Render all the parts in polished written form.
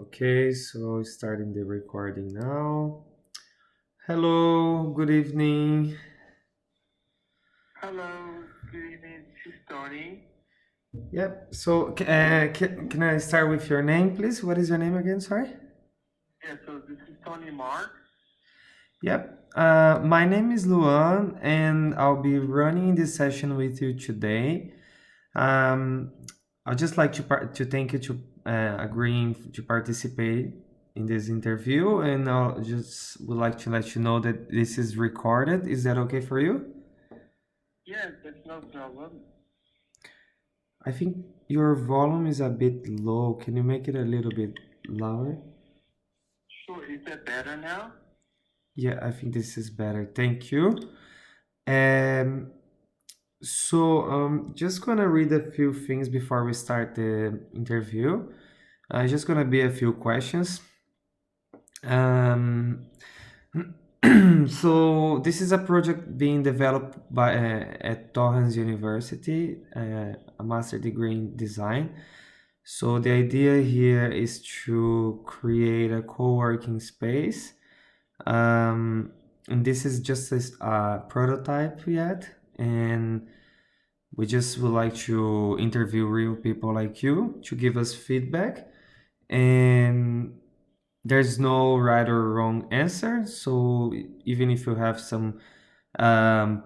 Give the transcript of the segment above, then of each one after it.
Okay, so starting the recording now. Hello, good evening. Hello, good evening. This is Tony. Yep. So, can I start with your name, please? What is your name again? Sorry. Yeah, so this is Tony Mark. Yep. My name is Luan, and I'll be running this session with you today. Um, I'd just like to thank you to agreeing to participate in this interview, and I'll just would like to let you know that this is recorded. Is that okay for you? Yeah, that's no problem. I think your volume is a bit low. Can you make it a little bit louder? Sure, is that better now? Yeah, I think this is better. Thank you. Um, just gonna read a few things before we start the interview. Just gonna be a few questions. Um, so this is a project being developed by at Torrens University, a master degree in design. So the idea here is to create a co-working space, and this is just a prototype yet, and we just would like to interview real people like you to give us feedback, and there's no right or wrong answer. So even if you have some um,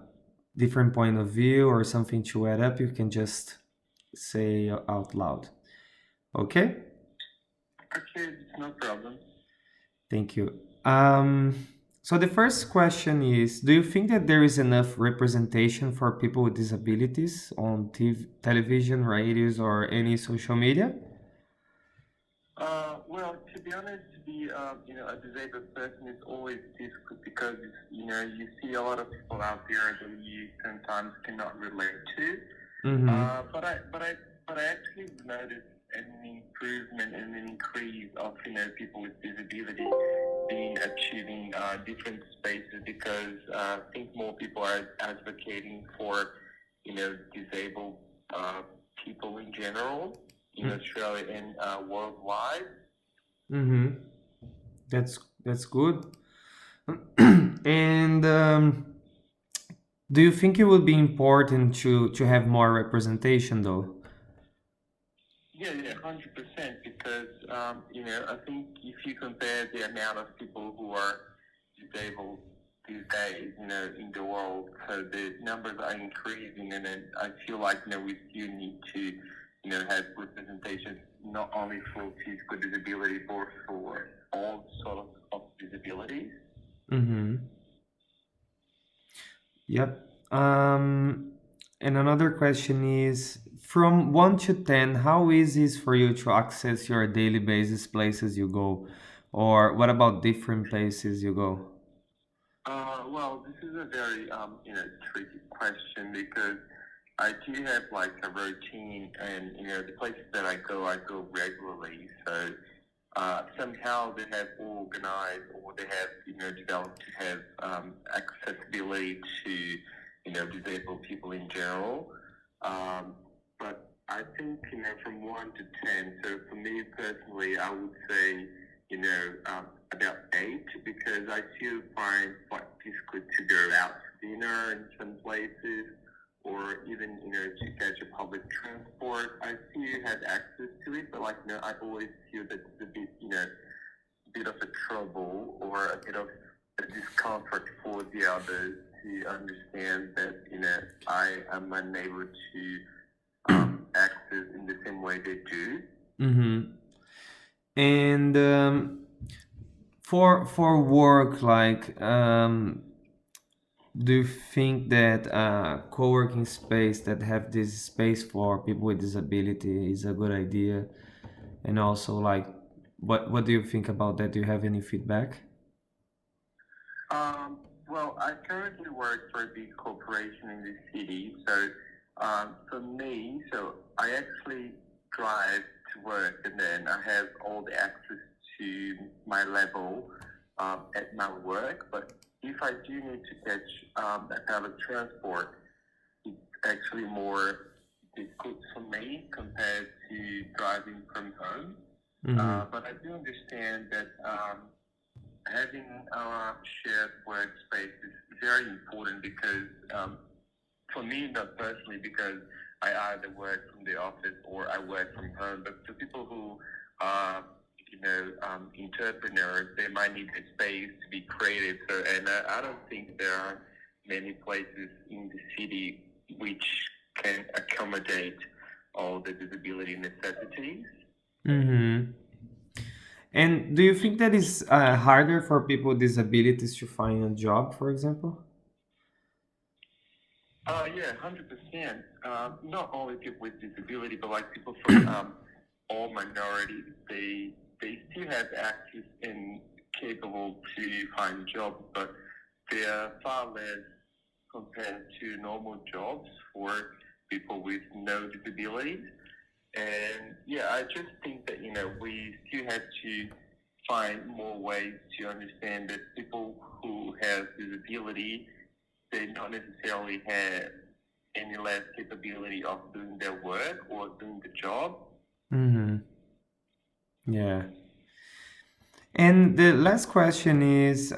different point of view or something to add up, you can just say out loud. Okay. Okay, it's no problem. Thank you. So the first question is, do you think that there is enough representation for people with disabilities on television, radios, or any social media? Well, to be honest, to be a disabled person is always difficult because you see a lot of people out there that you sometimes cannot relate to. Mm-hmm. Uh, but I but I but I actually noticed an improvement and an increase of people with disability being achieving different spaces because I think more people are advocating for disabled people in general in Australia and worldwide. Mm-hmm. That's good. And do you think it would be important to have more representation, though? Yeah, yeah, 100%. Because I think if you compare the amount of people who are disabled these days, in the world, so the numbers are increasing, and then I feel like we still need to, have representation not only for physical disability, but for all sorts of disabilities. Mm-hmm. Yep. And another question is, from 1 to 10, how easy is for you to access your daily basis places you go? Or what about different places you go? Well, this is a very tricky question because I do have like a routine, and the places that I go regularly. So somehow they have organized, or they have developed to have accessibility to disabled people in general. But I think from 1 to 10. So for me personally, I would say about 8 because I still find quite difficult to go out to dinner in some places, or even to catch a public transport. I still have access to it, but I always feel that it's a bit bit of a trouble or a bit of a discomfort for the others to understand that I am unable to access in the same way they do. Mm-hmm. And for work, like, do you think that co-working space that have this space for people with disability is a good idea? And also, like, what do you think about that? Do you have any feedback? Well, I currently work for a big corporation in the city, so for me, so I actually drive to work, and then I have all the access to my level at my work. But if I do need to catch a public transport, it's actually more difficult for me compared to driving from home. Mm-hmm. But I do understand that having a shared workspace is very important because for me, not personally, because I either work from the office or I work from home, but for people who are, entrepreneurs, they might need a space to be creative. So, and I don't think there are many places in the city which can accommodate all the disability necessities. Mm-hmm. And do you think that is harder for people with disabilities to find a job, for example? Yeah, 100%. Not only people with disability, but like people from all minorities, they still have access and capable to find jobs, but they are far less compared to normal jobs for people with no disabilities. And yeah, I just think that we still have to find more ways to understand that people who have disability, they not necessarily have any less capability of doing their work or doing the job. Mm-hmm. Yeah. And the last question is,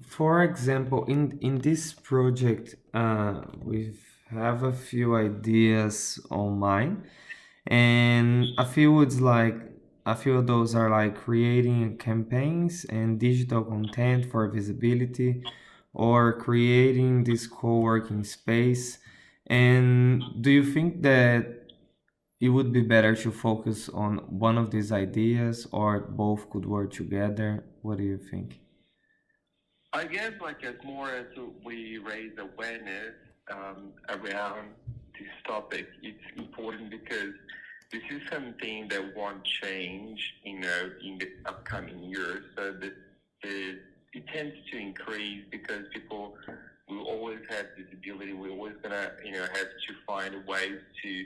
for example, in this project, we have a few ideas on mine, and a few of those are like creating campaigns and digital content for visibility, or creating this co-working space. And do you think that it would be better to focus on one of these ideas, or both could work together? What do you think? I guess like as more as we raise awareness around this topic, it's important because this is something that won't change, in the upcoming years. So the it tends to increase because people will always have disability. We're always gonna, have to find ways to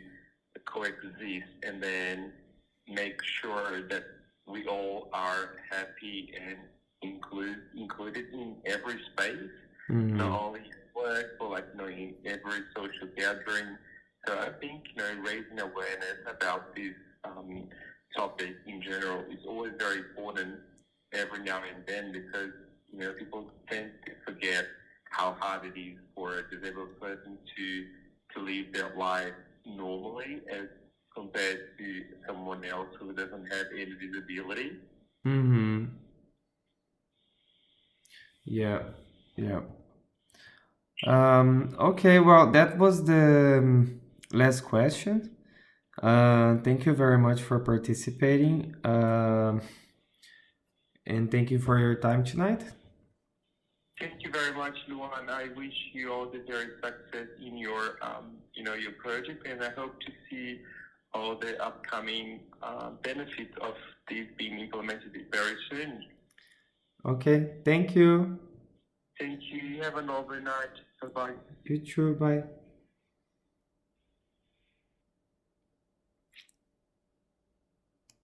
coexist and then make sure that we all are happy and included in every space, not Mm-hmm. only at work, but like in every social gathering. So I think raising awareness about this topic in general is always very important every now and then because people tend to forget how hard it is for a disabled person to live their life normally as compared to someone else who doesn't have any disability. Mm-hmm. Yeah. Yeah. Okay, well, that was the last question. Thank you very much for participating. And thank you for your time tonight. Thank you very much, Luan. I wish you all the very success in your, your project, and I hope to see all the upcoming benefits of this being implemented very soon. Okay, thank you. Thank you. Have an overnight. Bye bye. You too. Bye.